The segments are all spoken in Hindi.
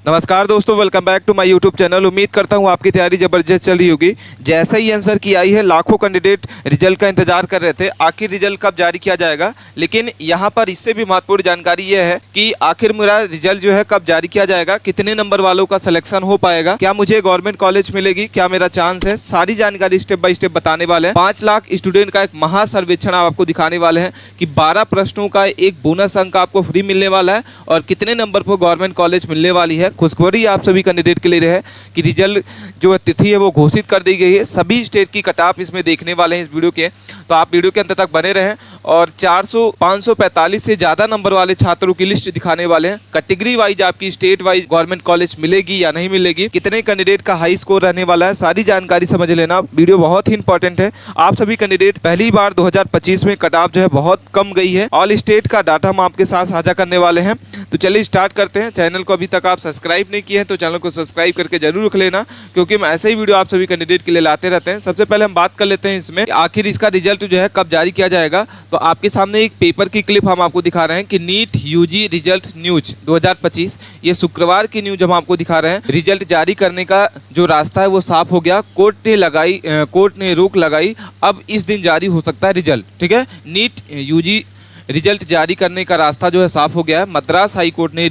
नमस्कार दोस्तों, welcome back to my YouTube channel. उम्मीद करता हूँ आपकी तैयारी ज़बरदस्त चल रही होगी। जैसे ही आंसर की आई है, लाखों कैंडिडेट रिजल्ट का इंतजार कर रहे थे, आखिर रिजल्ट कब जारी किया जाएगा। लेकिन यहाँ पर इससे भी महत्वपूर्ण जानकारी यह है कि आखिर मेरा रिजल्ट जो है कब जारी किया जाएगा, कितने नंबर वालों का सिलेक्शन हो पाएगा, क्या मुझे गवर्नमेंट कॉलेज मिलेगी, क्या मेरा चांस है, सारी जानकारी स्टेप बाय स्टेप बताने वाले हैं। 5 लाख स्टूडेंट का एक महासर्वेक्षण आपको दिखाने वाले हैं कि 12 प्रश्नों का एक बोनस अंक आपको फ्री मिलने वाला है और कितने नंबर पर गवर्नमेंट कॉलेज मिलने वाली है। खुशखबरी आप सभी कैंडिडेट के लिए है कि रिजल्ट जो तिथि है वो घोषित कर दी गई है। सभी स्टेट की कट ऑफ इसमें देखने वाले हैं इस वीडियो के, तो आप वीडियो के अंत तक बने रहें। और 545 से ज़्यादा नंबर वाले छात्रों की लिस्ट दिखाने वाले हैं। कैटेगरी वाइज आपकी स्टेट वाइज गवर्नमेंट कॉलेज मिलेगी या नहीं मिलेगी, कितने कैंडिडेट का हाई स्कोर रहने वाला है, सारी जानकारी समझ लेना। वीडियो बहुत ही इंपॉर्टेंट है। आप सभी कैंडिडेट पहली बार 2025 में कट ऑफ जो है बहुत कम गई है। ऑल स्टेट का डाटा हम आपके साथ साझा करने वाले हैं। तो चलिए स्टार्ट करते हैं। चैनल को अभी तक आप सब्सक्राइब नहीं किए हैं तो चैनल को सब्सक्राइब करके जरूर रख लेना, क्योंकि हम ऐसे ही वीडियो आप सभी कैंडिडेट के लिए लाते रहते हैं। सबसे पहले हम बात कर लेते हैं इसमें आखिर इसका रिजल्ट जो है कब जारी किया जाएगा। तो आपके सामने एक पेपर की क्लिप हम आपको दिखा रहे हैं कि नीट यूजी रिजल्ट न्यूज 2025, ये शुक्रवार की न्यूज हम आपको दिखा रहे हैं। रिजल्ट जारी करने का जो रास्ता है वो साफ हो गया। कोर्ट ने रोक लगाई, अब इस दिन जारी हो सकता है रिजल्ट। ठीक है, नीट यूजी रिजल्ट जारी करने का रास्ता जो है साफ हो गया है। मद्रास हाई कोर्ट ने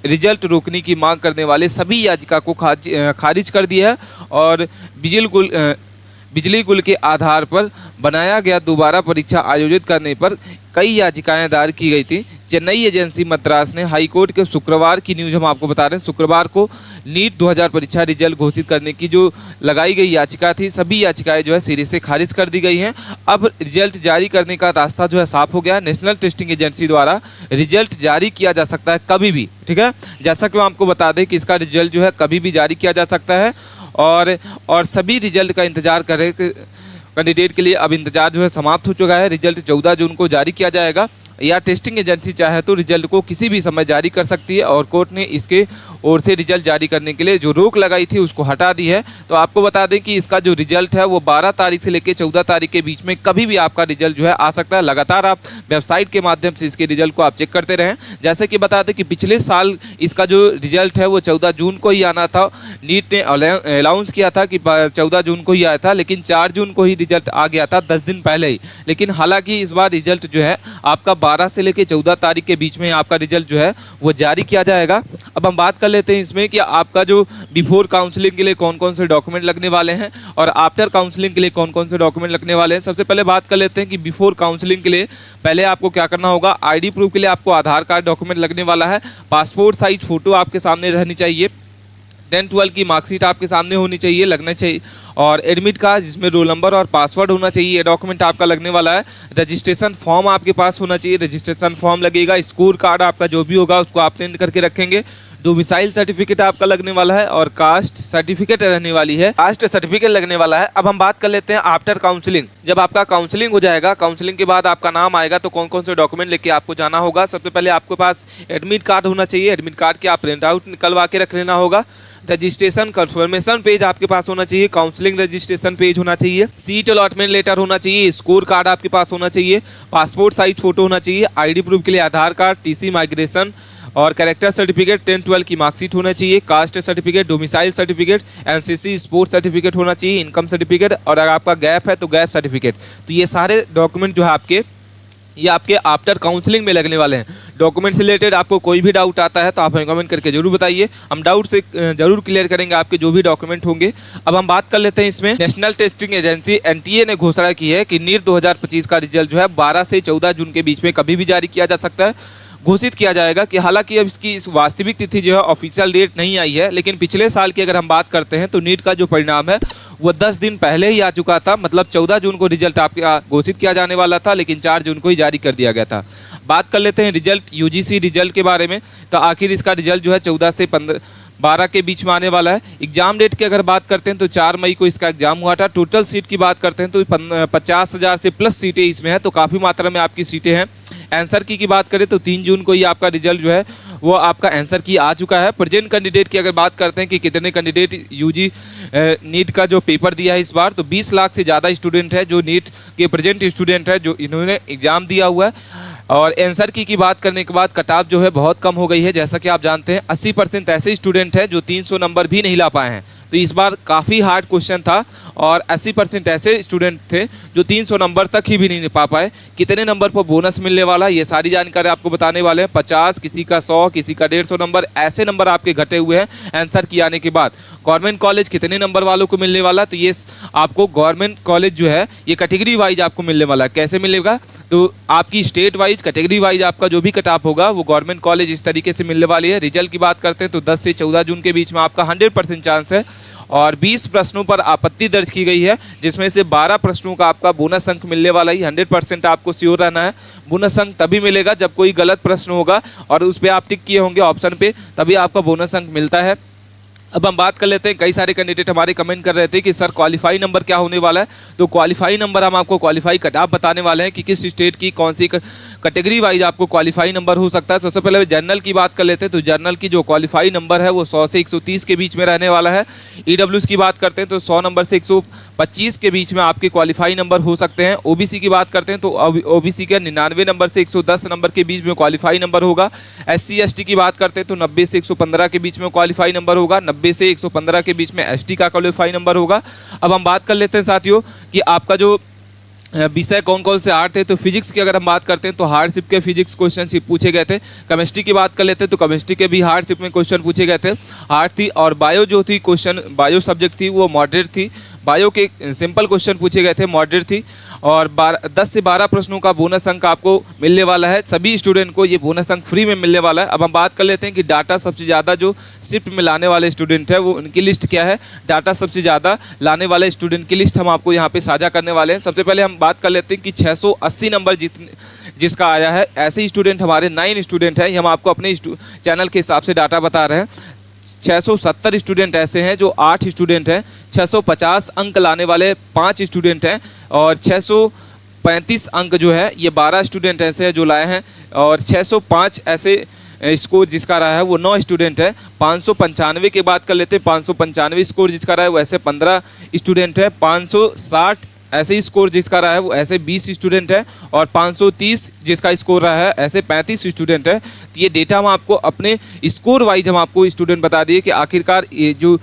रिजल्ट रोकने की मांग करने वाले सभी याचिका को खारिज कर दिया है और बिजली गुल के आधार पर बनाया गया दोबारा परीक्षा आयोजित करने पर कई याचिकाएं दायर की गई थी। चेन्नई एजेंसी मद्रास ने हाई कोर्ट के शुक्रवार की न्यूज़ हम आपको बता रहे हैं, शुक्रवार को नीट 2000 परीक्षा रिजल्ट घोषित करने की जो लगाई गई याचिका थी, सभी याचिकाएं जो है सिरे से खारिज कर दी गई हैं। अब रिजल्ट जारी करने का रास्ता जो है साफ हो गया। नेशनल टेस्टिंग एजेंसी द्वारा रिजल्ट जारी किया जा सकता है कभी भी। ठीक है, जैसा कि हम आपको बता दें कि इसका रिजल्ट जो है कभी भी जारी किया जा सकता है और सभी रिजल्ट का इंतजार कर रहे कैंडिडेट के लिए अब इंतजार जो है समाप्त हो चुका है। रिजल्ट 14 जून को जारी किया जाएगा, या टेस्टिंग एजेंसी चाहे तो रिजल्ट को किसी भी समय जारी कर सकती है और कोर्ट ने इसके ओर से रिजल्ट जारी करने के लिए जो रोक लगाई थी उसको हटा दी है। तो आपको बता दें कि इसका जो रिजल्ट है वो 12 तारीख से लेकर 14 तारीख के बीच में कभी भी आपका रिजल्ट जो है आ सकता है। लगातार आप वेबसाइट के माध्यम से इसके रिजल्ट को आप चेक करते रहें। जैसे कि बता दें कि पिछले साल इसका जो रिजल्ट है वो 14 जून को ही आना था। नीट ने अनाउंस किया था कि 14 जून को ही आया था, लेकिन 4 जून को ही रिजल्ट आ गया था, 10 दिन पहले ही। लेकिन हालांकि इस बार रिजल्ट जो है आपका 12 से लेकर 14 तारीख के बीच में आपका रिजल्ट जो है वो जारी किया जाएगा। अब हम बात कर लेते हैं इसमें कि आपका जो बिफोर काउंसलिंग के लिए कौन कौन से डॉक्यूमेंट लगने वाले हैं और आफ्टर काउंसलिंग के लिए कौन कौन से डॉक्यूमेंट लगने वाले हैं। सबसे पहले बात कर लेते हैं कि बिफोर काउंसलिंग के लिए पहले आपको क्या करना होगा। आईडी प्रूफ के लिए आपको आधार कार्ड डॉक्यूमेंट लगने वाला है। पासपोर्ट साइज फोटो आपके सामने रहनी चाहिए। 10-12 की मार्कशीट आपके सामने होनी चाहिए, लगना चाहिए। और एडमिट कार्ड जिसमें रोल नंबर और पासवर्ड होना चाहिए, ये डॉक्यूमेंट आपका लगने वाला है। रजिस्ट्रेशन फॉर्म आपके पास होना चाहिए, रजिस्ट्रेशन फॉर्म लगेगा। स्कोर कार्ड आपका जो भी होगा उसको आप प्रिंट करके रखेंगे। डोमिसाइल सर्टिफिकेट आपका लगने वाला है और कास्ट सर्टिफिकेट रहने वाली है, कास्ट सर्टिफिकेट लगने वाला है। अब हम बात कर लेते हैं आफ्टर काउंसलिंग। जब आपका काउंसलिंग हो जाएगा, काउंसलिंग के बाद आपका नाम आएगा तो कौन कौन से डॉक्यूमेंट लेके आपको जाना होगा। सबसे पहले आपके पास एडमिट कार्ड होना चाहिए। एडमिट कार्ड के आप प्रिंट आउट निकलवा के रख लेना होगा। रजिस्ट्रेशन कंफर्मेशन पेज आपके पास होना चाहिए। काउंसलिंग रजिस्ट्रेशन पेज होना चाहिए। सीट अलॉटमेंट लेटर होना चाहिए। स्कोर कार्ड आपके पास होना चाहिए। पासपोर्ट साइज फोटो होना चाहिए। आईडी प्रूफ के लिए आधार कार्ड, टीसी माइग्रेशन और कैरेक्टर सर्टिफिकेट, 10-12 की मार्कशीट होना चाहिए। Caste certificate, domicile certificate, NCC sports certificate होना चाहिए। इनकम सर्टिफिकेट और अगर आपका गैप है तो गैप सर्टिफिकेट। तो ये सारे डॉक्यूमेंट जो है आपके आफ्टर काउंसलिंग में लगने वाले हैं। डॉक्यूमेंट से रिलेटेड आपको कोई भी डाउट आता है तो आप हमें कमेंट करके जरूर बताइए, हम डाउट से जरूर क्लियर करेंगे आपके जो भी डॉक्यूमेंट होंगे। अब हम बात कर लेते हैं इसमें नेशनल टेस्टिंग एजेंसी एनटीए ने घोषणा की है कि नीट 2025 का रिजल्ट जो है 12 से 14 जून के बीच में कभी भी जारी किया जा सकता है, घोषित किया जाएगा। कि हालांकि अब इसकी इस वास्तविक तिथि जो है ऑफिशियल डेट नहीं आई है, लेकिन पिछले साल की अगर हम बात करते हैं तो नीट का जो परिणाम है वो 10 दिन पहले ही आ चुका था। मतलब 14 जून को रिजल्ट आपका घोषित किया जाने वाला था, लेकिन 4 जून को ही जारी कर दिया गया था। बात कर लेते हैं रिजल्ट यूजीसी रिजल्ट के बारे में। तो आखिर इसका रिजल्ट जो है 14 से 12 के बीच में आने वाला है। एग्जाम डेट की अगर बात करते हैं तो 4 मई को इसका एग्जाम हुआ था। टोटल सीट की बात करते हैं तो 50,000 से प्लस सीटें इसमें हैं, तो काफ़ी मात्रा में आपकी सीटें हैं। आंसर की बात करें तो 3 जून को ही आपका रिजल्ट जो है वो आपका आंसर की आ चुका है। प्रेजेंट कैंडिडेट की अगर बात करते हैं कि कितने कैंडिडेट यूजी नीट का जो पेपर दिया है इस बार, तो 20 लाख से ज़्यादा स्टूडेंट है जो नीट के प्रेजेंट स्टूडेंट है जो इन्होंने एग्ज़ाम दिया हुआ है। और आंसर की बात करने के बाद कट ऑफ जो है बहुत कम हो गई है। जैसा कि आप जानते हैं 80% ऐसे स्टूडेंट हैं जो 300 नंबर भी नहीं ला पाए हैं। तो इस बार काफ़ी हार्ड क्वेश्चन था और 80% ऐसे स्टूडेंट थे जो 300 नंबर तक ही भी नहीं पा पाए। कितने नंबर पर बोनस मिलने वाला ये सारी जानकारी आपको बताने वाले हैं। 50, किसी का 100, किसी का 150 नंबर, ऐसे नंबर आपके घटे हुए हैं आंसर की आने के बाद। गवर्नमेंट कॉलेज कितने नंबर वालों को मिलने वाला, तो ये आपको गवर्नमेंट कॉलेज जो है ये कैटेगरी वाइज आपको मिलने वाला है। कैसे मिलेगा, तो आपकी स्टेट वाइज कैटेगरी वाइज आपका जो भी कट ऑफ होगा वो गवर्नमेंट कॉलेज इस तरीके से मिलने वाली है। रिजल्ट की बात करते हैं तो 10 से 14 जून के बीच में आपका 100% चांस है और 20 प्रश्नों पर आपत्ति दर्ज की गई है, जिसमें से 12 प्रश्नों का आपका बोनस अंक मिलने वाला ही। 100% आपको श्योर रहना है। बोनस अंक तभी मिलेगा जब कोई गलत प्रश्न होगा और उस पर आप टिक किए होंगे ऑप्शन पे, तभी आपका बोनस अंक मिलता है। अब हम बात कर लेते हैं, कई सारे कैंडिडेट हमारे कमेंट कर रहे थे कि सर क्वालिफाई नंबर क्या होने वाला है। तो क्वालिफाई नंबर हम आपको क्वालिफाई कट ऑफ बताने वाले हैं कि किस स्टेट की कौन सी कैटेगरी वाइज आपको क्वालिफाई नंबर हो सकता है। सबसे पहले जर्नल की बात कर लेते हैं, तो जर्नल की जो क्वालिफाई नंबर है वो 100 से 130 के बीच में रहने वाला है। ईडब्ल्यूएस की बात करते हैं तो 100 नंबर से 125 के बीच में आपके क्वालिफाई नंबर हो सकते हैं। ओबीसी की बात करते हैं तो ओबीसी के 99 नंबर से 110 नंबर के बीच में क्वालिफाई नंबर होगा। एससी एसटी की बात करते हैं तो 90 से 115 के बीच में क्वालिफाई नंबर होगा। 90 से 115 के बीच में एसटी का क्वालिफाई नंबर होगा। अब हम बात कर लेते हैं साथियों कि आपका जो विषय कौन कौन से हार्ड थे। तो फिजिक्स की अगर हम बात करते हैं तो हार्डशिप के फिजिक्स क्वेश्चन पूछे गए थे। केमिस्ट्री की बात कर लेते हैं तो केमिस्ट्री के भी हार्डशिप में क्वेश्चन पूछे गए थे, हार्ड थी। और बायो जो थी क्वेश्चन, बायो सब्जेक्ट थी वो मॉडरेट थी। बायो के सिंपल क्वेश्चन पूछे गए थे, मॉडरेट थी। और 10 से 12 प्रश्नों का बोनस अंक आपको मिलने वाला है। सभी स्टूडेंट को ये बोनस अंक फ्री में मिलने वाला है। अब हम बात कर लेते हैं कि डाटा सबसे ज़्यादा जो शिफ्ट में लाने वाले स्टूडेंट है वो उनकी लिस्ट क्या है। डाटा सबसे ज़्यादा लाने वाले स्टूडेंट की लिस्ट हम आपको यहाँ पे साझा करने वाले हैं। सबसे पहले हम बात कर लेते हैं कि 680 नंबर जिसका आया है, ऐसे स्टूडेंट हमारे 9 स्टूडेंट हैं। हम आपको अपने चैनल के हिसाब से डाटा बता रहे हैं। 670 स्टूडेंट ऐसे हैं जो 8 स्टूडेंट हैं। 650 अंक लाने वाले 5 स्टूडेंट हैं और 635 अंक जो है ये 12 स्टूडेंट ऐसे हैं जो लाए हैं। और 605 ऐसे स्कोर जिसका रहा है वो 9 स्टूडेंट है। 595 की बात कर लेते हैं, 595 स्कोर जिसका रहा है वो ऐसे 15 स्टूडेंट है। 560 ऐसे स्कोर जिसका रहा है वो ऐसे 20 स्टूडेंट है। और 530 जिसका स्कोर रहा है ऐसे 35 स्टूडेंट है। तो ये डेटा हम आपको अपने स्कोर वाइज हम आपको स्टूडेंट बता दिए कि आखिरकार ये जो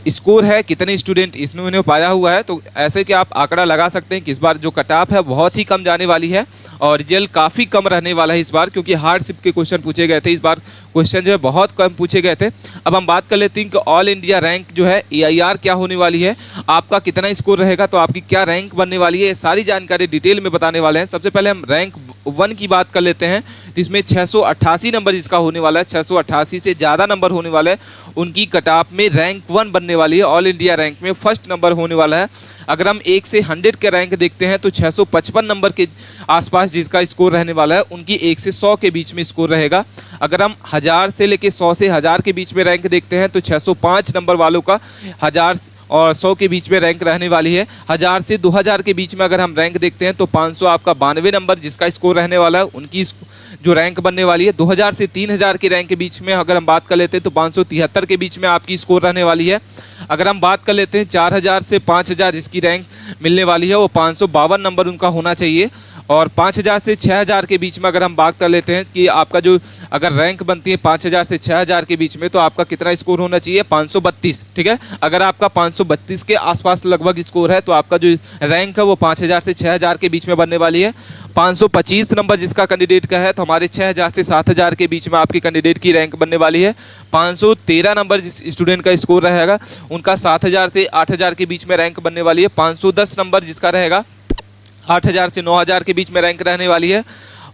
स्कोर है कितने स्टूडेंट इसने पाया हुआ है। तो ऐसे कि आप आंकड़ा लगा सकते हैं कि इस बार जो कट ऑफ है बहुत ही कम जाने वाली है और रिजल्ट काफ़ी कम रहने वाला है इस बार, क्योंकि हार्डशिप के क्वेश्चन पूछे गए थे। इस बार क्वेश्चन जो है बहुत कम पूछे गए थे। अब हम बात कर लेते हैं कि ऑल इंडिया रैंक जो है AIR क्या होने वाली है, आपका कितना स्कोर रहेगा, तो आपकी क्या रैंक बनने वाली है, ये सारी जानकारी डिटेल में बताने वाले हैं। सबसे पहले हम रैंक 1 की बात कर लेते हैं, तो इसमें 688 नंबर जिसका होने वाला है, 688 से ज़्यादा नंबर होने वाला है, उनकी कट ऑफ में रैंक 1 बनने वाली है। ऑल इंडिया रैंक में फर्स्ट नंबर होने वाला है। अगर हम 1 से 100 के रैंक देखते हैं तो 655 नंबर के आसपास जिसका स्कोर रहने वाला है, उनकी 1 से 100 के बीच में स्कोर रहेगा। अगर हम 1000 से लेके 100 से 1000 के बीच में रैंक देखते हैं तो 605 नंबर वालों का 1000 और 100 के बीच में रैंक रहने वाली है। 1000 से 2000 के बीच में अगर हम रैंक देखते हैं तो 500 आपका 92 नंबर जिसका स्कोर रहने वाला है, उनकी जो रैंक बनने वाली है। 2000 से 3000 के रैंक के बीच में अगर हम बात कर लेते हैं तो 573 के बीच में आपकी स्कोर रहने वाली है। अगर हम बात कर लेते हैं 4000 से 5000 जिसकी रैंक मिलने वाली है वो 552 नंबर उनका होना चाहिए। और 5000 से 6000 के बीच में अगर हम बात कर लेते हैं कि आपका जो अगर रैंक बनती है 5000 से 6000 के बीच में तो आपका कितना स्कोर होना चाहिए, 532। ठीक है, अगर आपका 532 के आसपास लगभग स्कोर है तो आपका जो रैंक है वो 5000 से 6000 के बीच में बनने वाली है। 525 नंबर जिसका कैंडिडेट का है तो हमारे 6000 से 7000 के बीच में आपकी कैंडिडेट की रैंक बनने वाली है। 513 नंबर जिस स्टूडेंट का स्कोर रहेगा उनका 7000 से 8000 के बीच में रैंक बनने वाली है। 510 नंबर जिसका रहेगा 8000 से 9000 के बीच में रैंक रहने वाली है।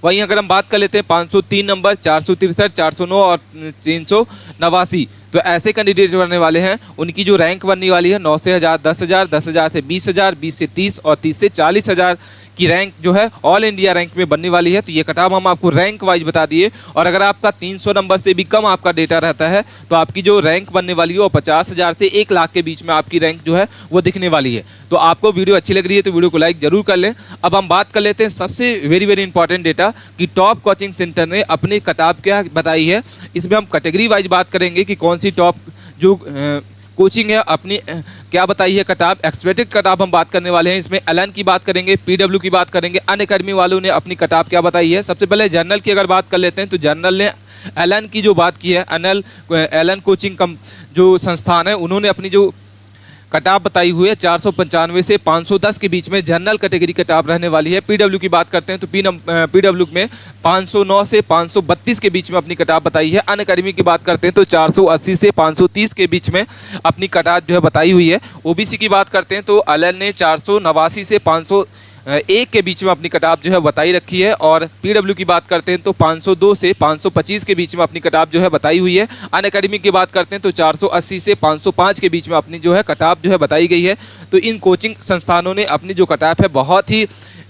वहीं अगर हम बात कर लेते हैं 503 नंबर, 463, 409 और 389, तो ऐसे कैंडिडेट बनने वाले हैं, उनकी जो रैंक बनने वाली है 9 से 1000, 10,000, 10,000 से 20,000, 20 से 30 और 30 से 40,000 की रैंक जो है ऑल इंडिया रैंक में बनने वाली है। तो ये कट ऑफ हम आपको रैंक वाइज बता दिए। और अगर आपका 300 नंबर से भी कम आपका डेटा रहता है तो आपकी जो रैंक बनने वाली है वो 50,000 से 1 लाख के बीच में आपकी रैंक जो है वो दिखने वाली है। तो आपको वीडियो अच्छी लग रही है तो वीडियो को लाइक जरूर कर लें। अब हम बात कर लेते हैं सबसे वेरी इंपॉर्टेंट डेटा कि टॉप कोचिंग सेंटर ने अपनी कट ऑफ क्या बताई है। इसमें हम कैटेगरी वाइज बात करेंगे कि कौन सी टॉप जो कोचिंग है अपनी क्या बताई है कटाप, एक्सपेक्टेड कटाप हम बात करने वाले हैं। इसमें एलन की बात करेंगे, पीडब्ल्यू की बात करेंगे, अनअकैडमी वालों ने अपनी कटाप क्या बताई है। सबसे पहले जनरल की अगर बात कर लेते हैं तो जनरल ने एलन की जो बात की है, एलन कोचिंग जो संस्थान है उन्होंने अपनी जो कटाप बताई हुई है 495 से 510 के बीच में जनरल कैटेगरी कटाप रहने वाली है। पीडब्ल्यू की बात करते हैं तो पीडब्ल्यू में 509 से 532 के बीच में अपनी कटाप बताई है। अनअकैडमी की बात करते हैं तो 480 से 530 के बीच में अपनी कटाप जो है बताई हुई है। ओबीसी की बात करते हैं तो एलन ने 489 से 501 के बीच में अपनी कटाप जो है बताई रखी है। और पीडब्ल्यू की बात करते हैं तो 502 से 525 के बीच में अपनी कटाप जो है बताई हुई है। अनअकैडमी की बात करते हैं तो 480 से 505 के बीच में अपनी जो है कटाप जो है बताई गई है। तो इन कोचिंग संस्थानों ने अपनी जो कटाप है बहुत ही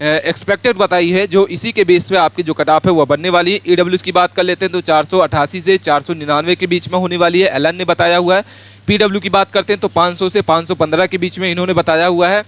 एक्सपेक्टेड बताई है, जो इसी के बेस पे आपकी जो कटाप है वह बनने वाली है। ईडब्ल्यूएस की बात कर लेते हैं तो 488 से 499 के बीच में होने वाली है, एलन ने बताया हुआ है। पीडब्ल्यू की बात करते हैं तो 500 से 515 के बीच में इन्होंने बताया हुआ है।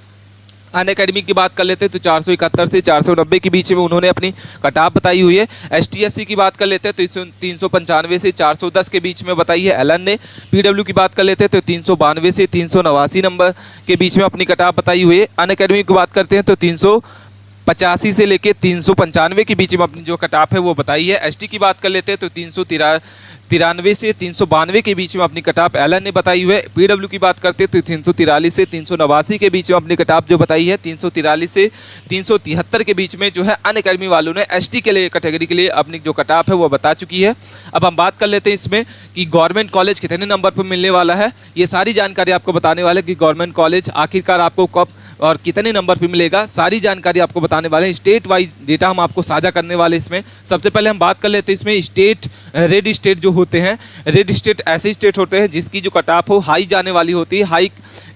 अनअकैडमी की बात कर लेते हैं तो 471 से 490 के बीच में उन्होंने अपनी कटाप बताई हुई है। एसटीएससी की बात कर लेते हैं तो 395 से 410 के बीच में बताई है एलन ने। पीडब्ल्यू की बात कर लेते हैं तो 392 से 389 नंबर के बीच में अपनी कटाप बताई हुई है। अनअकैडमी की बात करते हैं तो 385 से लेकर 395 के बीच में अपनी जो कटाप है वो बताई है। एसटी की बात कर लेते हैं तो 393 से 392 के बीच में अपनी कटाप एलन ने बताई हुई है। पीडब्ल्यू की बात करते हैं तो 343 से 389 के बीच में अपनी कटाप जो बताई है। 343 से 373 के बीच में जो है अनअकैडमी वालों ने एसटी के लिए कैटेगरी के लिए अपनी जो कटाप है वो बता चुकी है। अब हम बात कर लेते हैं इसमें कि गवर्नमेंट कॉलेज कितने नंबर पर मिलने वाला है। ये सारी जानकारी आपको बताने वाले कि गवर्नमेंट कॉलेज आखिरकार आपको कब और कितने नंबर पर मिलेगा, सारी जानकारी आपको बताने वाले हैं। स्टेट वाइज डेटा हम आपको साझा करने वाले इसमें। सबसे पहले हम बात कर लेते हैं इसमें स्टेट, रेड स्टेट जो होते हैं, रेड स्टेट ऐसे स्टेट होते हैं जिसकी जो कटाप हो हाई जाने वाली होती है। हाई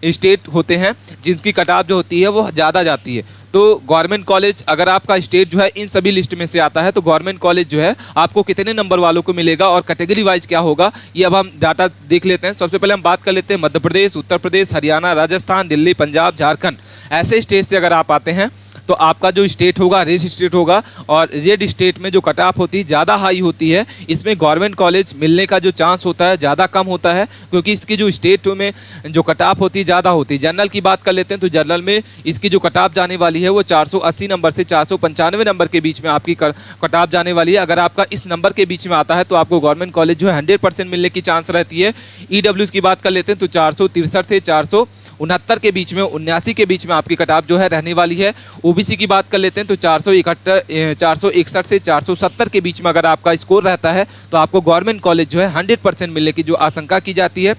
स्टेट होते हैं जिनकी कटाप जो होती है वो ज़्यादा जाती है। तो गवर्नमेंट कॉलेज अगर आपका स्टेट जो है इन सभी लिस्ट में से आता है तो गवर्नमेंट कॉलेज जो है आपको कितने नंबर वालों को मिलेगा और कैटेगरी वाइज क्या होगा, ये अब हम डाटा देख लेते हैं। सबसे पहले हम बात कर लेते हैं मध्य प्रदेश, उत्तर प्रदेश, हरियाणा, राजस्थान, दिल्ली, पंजाब, झारखंड, ऐसे स्टेट से अगर आप आते हैं तो आपका जो स्टेट होगा रेड स्टेट होगा। और रेड स्टेट में जो कटाप होती है ज़्यादा हाई होती है, इसमें गवर्नमेंट कॉलेज मिलने का जो चांस होता है ज़्यादा कम होता है, क्योंकि इसकी जो स्टेट में जो कटाप होती है ज़्यादा होती है। जनरल की बात कर लेते हैं तो जनरल में इसकी जो कटाप जाने वाली है वो 480 नंबर से 495 नंबर के बीच में आपकी कटाप जाने वाली है। अगर आपका इस नंबर के बीच में आता है तो आपको गवर्नमेंट कॉलेज जो है 100% मिलने की चांस रहती है। ईडब्ल्यूएस की बात कर लेते हैं तो 463 से 469 के बीच में, 79 के बीच में आपकी कटाप जो है रहने वाली है। ओबीसी की बात कर लेते हैं तो 461 से 470 के बीच में अगर आपका स्कोर रहता है तो आपको गवर्नमेंट कॉलेज जो है 100% मिलने की जो आशंका की जाती है।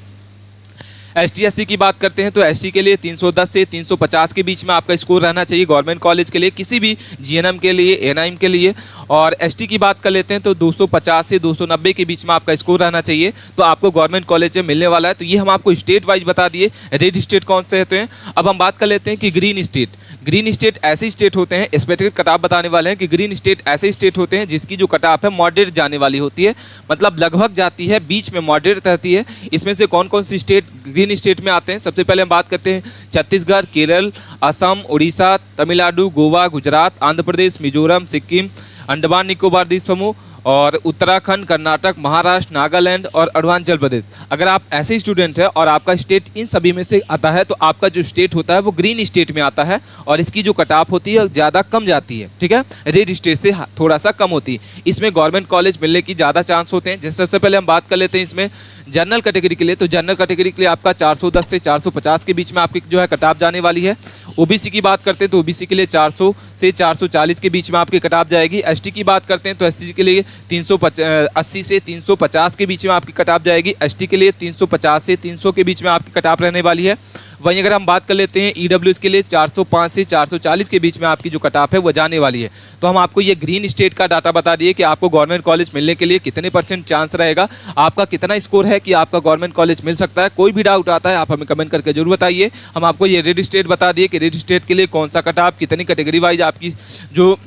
एसटी/एससी की बात करते हैं तो एससी के लिए 310 से 350 के बीच में आपका स्कोर रहना चाहिए गवर्नमेंट कॉलेज के लिए, किसी भी जीएनएम के लिए, एएनआईएम के लिए। और एसटी की बात कर लेते हैं तो 250 से 290 के बीच में आपका स्कोर रहना चाहिए तो आपको गवर्नमेंट कॉलेज में मिलने वाला है। तो ये हम आपको स्टेट वाइज बता दिए रेड स्टेट कौन से होते हैं। अब हम बात कर लेते हैं कि ग्रीन स्टेट। ग्रीन स्टेट ऐसे स्टेट होते हैं, एक्सपेक्टेड कटाप बताने वाले हैं कि ग्रीन स्टेट ऐसे स्टेट होते हैं जिसकी जो कटाप है मॉडरेट जाने वाली होती है, मतलब लगभग जाती है, बीच में मॉडरेट रहती है। इसमें से कौन कौन सी स्टेट ग्रीन स्टेट में आते हैं? सबसे पहले हम बात करते हैं छत्तीसगढ़, केरल, असम, उड़ीसा, तमिलनाडु, गोवा, गुजरात, आंध्र प्रदेश, मिजोरम, सिक्किम, अंडमान निकोबार द्वीप समूह और उत्तराखंड, कर्नाटक, महाराष्ट्र, नागालैंड और अरुणाचल प्रदेश। अगर आप ऐसे स्टूडेंट हैं और आपका स्टेट इन सभी में से आता है तो आपका जो स्टेट होता है वो ग्रीन स्टेट में आता है और इसकी जो कटाप होती है ज़्यादा कम जाती है, ठीक है, रेड स्टेट से थोड़ा सा कम होती है। इसमें गवर्नमेंट कॉलेज मिलने की ज़्यादा चांस होते हैं। जैसे सबसे पहले हम बात कर लेते हैं इसमें जनरल कैटेगरी के लिए, तो जनरल कैटेगरी के लिए आपका 410 से 450 के बीच में आपकी जो है कटाप जाने वाली है। ओबीसी की बात करते हैं तो ओबीसी के लिए 400 से 440 के बीच में आपकी कटाप जाएगी। एसटी की बात करते हैं तो एसटी के लिए 380 से 350 के बीच में आपकी कटाप जाएगी। एसटी के लिए 350 से 300 के बीच में आपकी कटाप रहने वाली है। वहीं अगर हम बात कर लेते हैं ईडब्ल्यूएस के लिए 405 से 440 के बीच में आपकी जो कटाप है वो जाने वाली है। तो हम आपको ये ग्रीन स्टेट का डाटा बता दिए कि आपको गवर्नमेंट कॉलेज मिलने के लिए कितने % चांस रहेगा, आपका कितना स्कोर है कि आपका गवर्नमेंट कॉलेज मिल सकता है। कोई भी डाउट आता है आप हमें कमेंट करके जरूर बताइए। हम आपको ये रेड स्टेट बता दिए कि रेड स्टेट के लिए कौन सा कटाप, कितनी कैटेगरी वाइज आपकी जो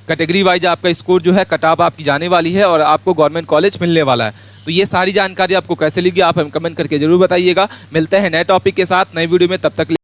कैटेगरी वाइज आपका स्कोर जो है कटाप आपकी जाने वाली है और आपको गवर्नमेंट कॉलेज मिलने वाला है। तो ये सारी जानकारी आपको कैसे लगी आप हमें कमेंट करके जरूर बताइएगा। मिलते हैं नए टॉपिक के साथ नई वीडियो में, तब तक